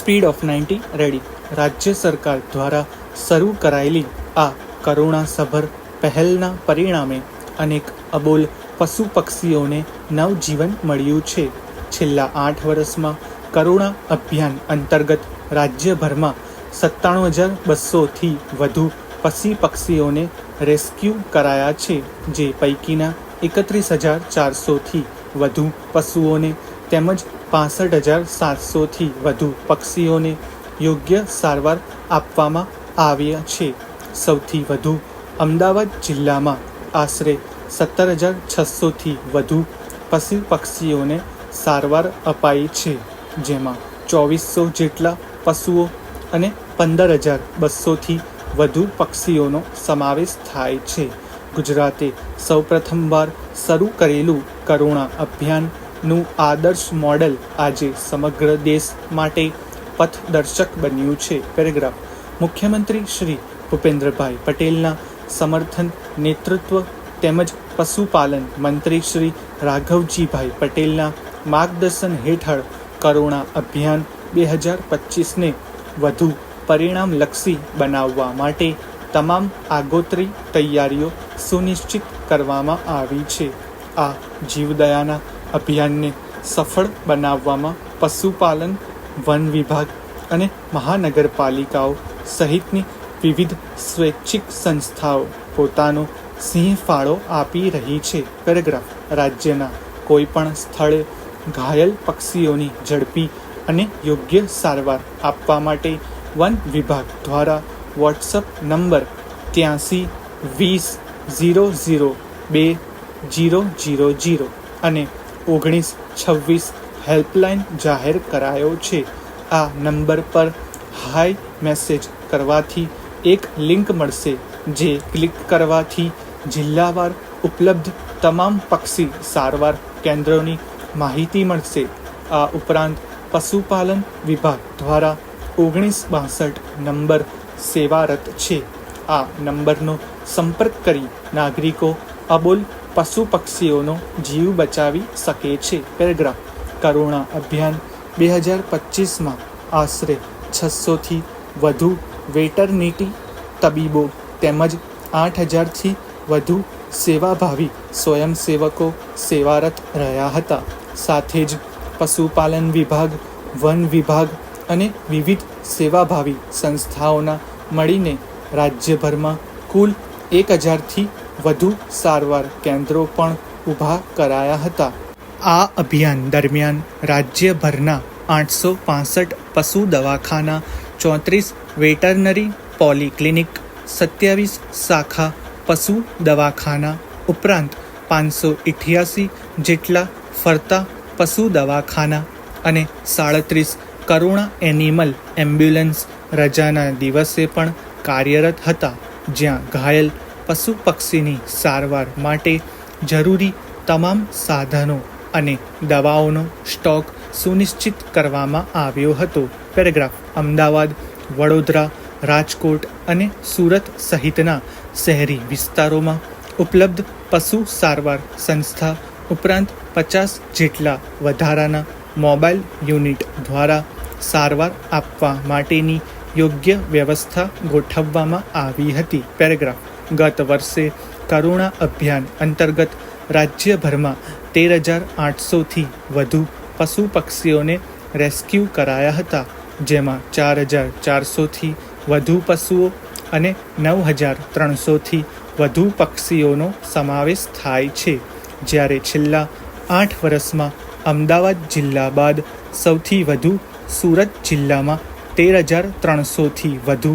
Speed of 90 ready. રાજ્ય સરકાર દ્વારા શરૂ કરાયેલી આ કરુણાસભર પહેલના પરિણામે અનેક અબોલ પશુ પક્ષીઓને નવજીવન મળ્યું છે. છેલ્લા 8 વર્ષમાં કરુણા અભિયાન અંતર્ગત રાજ્યભરમાં 97,200થી વધુ પશુ પક્ષીઓને રેસ્ક્યુ કરાયા છે, જે પૈકીના 31,400થી વધુ પશુઓને તેમજ 65,700થી વધુ પક્ષીઓને યોગ્ય સારવાર આપવામાં આવ્યા છે. સૌથી વધુ અમદાવાદ જિલ્લામાં આશરે 17,600થી વધુ પશુ પક્ષીઓને સારવાર અપાઈ છે, જેમાં 2,400 જેટલા પશુઓ અને 15,200થી વધુ પક્ષીઓનો સમાવેશ થાય છે. ગુજરાતે સૌપ્રથમવાર શરૂ કરેલું કરુણા અભિયાનનું આદર્શ મોડેલ આજે સમગ્ર દેશ માટે પથદર્શક બન્યું છે. પેરેગ્રાફ. મુખ્યમંત્રી શ્રી ભૂપેન્દ્રભાઈ પટેલના સમર્થન નેતૃત્વ તેમજ પશુપાલન મંત્રી શ્રી રાઘવજીભાઈ પટેલના માર્ગદર્શન હેઠળ કરુણા અભિયાન 2025ને વધુ પરિણામલક્ષી બનાવવા માટે તમામ આગોતરી તૈયારીઓ સુનિશ્ચિત કરવામાં આવી છે. આ જીવદયાના અભિયાનને સફળ બનાવવામાં પશુપાલન, વન વિભાગ અને મહાનગરપાલિકાઓ સહિતની વિવિધ સ્વૈચ્છિક સંસ્થાઓ પોતાનો સિંહ ફાળો આપી રહી છે. પેરેગ્રાફ. રાજ્યના કોઈપણ સ્થળે ઘાયલ પક્ષીઓની ઝડપી અને યોગ્ય સારવાર આપવા માટે વન વિભાગ દ્વારા વોટ્સઅપ નંબર 83-20-002-000 અને 1926 હેલ્પલાઇન જાહેર કરાયો છે. આ નંબર પર હાઈ મેસેજ કરવાથી એક લિંક મળશે, જે ક્લિક કરવાથી જિલ્લાવાર ઉપલબ્ધ તમામ પક્ષી સારવાર કેન્દ્રોની માહિતી મળશે. આ ઉપરાંત પશુપાલન વિભાગ દ્વારા 1962 નંબર સેવારત છે. આ નંબરનો સંપર્ક કરી નાગરિકો અબોલ પશુ પક્ષીઓનો જીવ બચાવી શકે છે. પેરેગ્રાફ. કરુણા અભિયાન 2025માં આશરે 600થી વધુ વેટરનિટી તબીબો તેમજ 8,000થી વધુ સેવાભાવી સ્વયંસેવકો સેવારત રહ્યા હતા. સાથે જ પશુપાલન વિભાગ, વન વિભાગ અને વિવિધ સેવાભાવી સંસ્થાઓના મળીને રાજ્યભરમાં કુલ 1,000થી વધુ સારવાર કેન્દ્રો પણ ઊભા કરાયા હતા. આ અભિયાન દરમિયાન રાજ્યભરના 865 પશુ દવાખાના, 34 વેટરનરી પોલીક્લિનિક, 27 શાખા પશુ દવાખાના ઉપરાંત 588 જેટલા ફરતા પશુ દવાખાના અને 37 કરુણા એનિમલ એમ્બ્યુલન્સ રજાના દિવસે પણ કાર્યરત હતા, જ્યાં ઘાયલ પશુ પક્ષીની સારવાર માટે જરૂરી તમામ સાધનો અને દવાઓનો સ્ટોક સુનિશ્ચિત કરવામાં આવ્યો હતો. પેરેગ્રાફ. અમદાવાદ, વડોદરા, રાજકોટ અને સુરત સહિતના શહેરી વિસ્તારોમાં ઉપલબ્ધ પશુ સારવાર સંસ્થા ઉપરાંત 50 જેટલા વધારાના મોબાઈલ યુનિટ દ્વારા સારવાર આપવા માટેની યોગ્ય વ્યવસ્થા ગોઠવવામાં આવી હતી. પેરેગ્રાફ. ગત વર્ષે કરુણા અભિયાન અંતર્ગત રાજ્યભરમાં 13,800થી વધુ પશુ પક્ષીઓને રેસ્ક્યુ કરાયા હતા, જેમાં 4,400થી વધુ પશુઓ અને 9,300થી વધુ પક્ષીઓનો સમાવેશ થાય છે. જ્યારે છેલ્લા 8 વર્ષમાં અમદાવાદ જિલ્લા બાદ સૌથી વધુ સુરત જિલ્લામાં 13,300થી વધુ